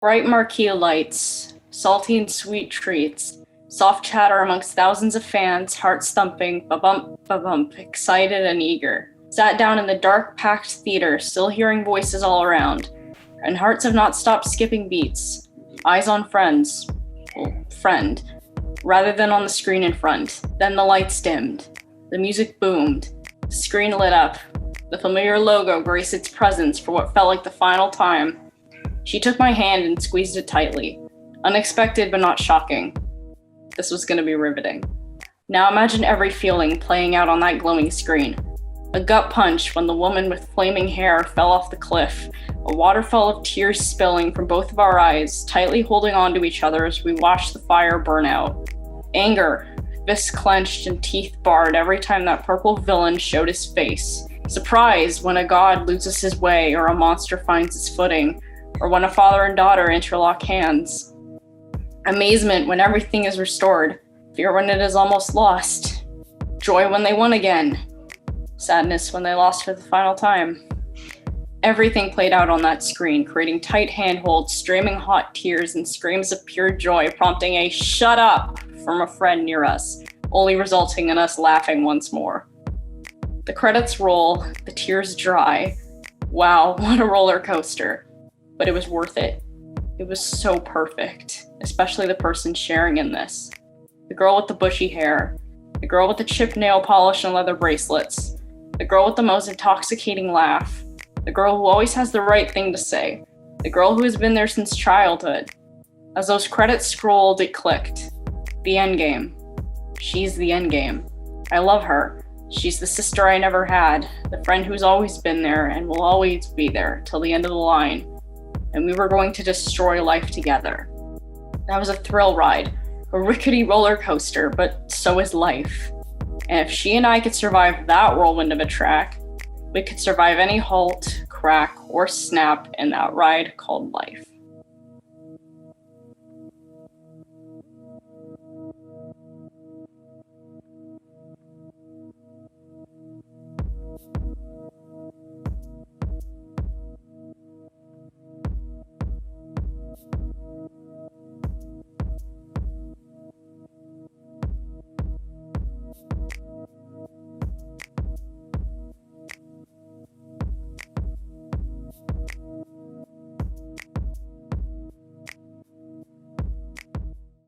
Bright marquee lights, salty and sweet treats, soft chatter amongst thousands of fans, hearts thumping, ba-bump, ba-bump, excited and eager. Sat down in the dark, packed theater, still hearing voices all around, and hearts have not stopped skipping beats. Eyes on friend, rather than on the screen in front. Then the lights dimmed. The music boomed. The screen lit up. The familiar logo graced its presence for what felt like the final time. She took my hand and squeezed it tightly. Unexpected but not shocking. This was going to be riveting. Now imagine every feeling playing out on that glowing screen. A gut punch when the woman with flaming hair fell off the cliff, a waterfall of tears spilling from both of our eyes, tightly holding on to each other as we watched the fire burn out. Anger, fists clenched and teeth bared every time that purple villain showed his face. Surprise when a god loses his way or a monster finds its footing, or when a father and daughter interlock hands. Amazement when everything is restored. Fear when it is almost lost. Joy when they won again. Sadness when they lost for the final time. Everything played out on that screen, creating tight handholds, streaming hot tears, and screams of pure joy, prompting a "shut up" from a friend near us, only resulting in us laughing once more. The credits roll, the tears dry. Wow, what a roller coaster. But it was worth it. It was so perfect, especially the person sharing in this. The girl with the bushy hair, the girl with the chipped nail polish and leather bracelets, the girl with the most intoxicating laugh, the girl who always has the right thing to say, the girl who has been there since childhood. As those credits scrolled, it clicked. The Endgame. She's the Endgame. I love her. She's the sister I never had, the friend who's always been there and will always be there till the end of the line. And we were going to destroy life together. That was a thrill ride, a rickety roller coaster, but so is life. And if she and I could survive that whirlwind of a track, we could survive any halt, crack, or snap in that ride called life.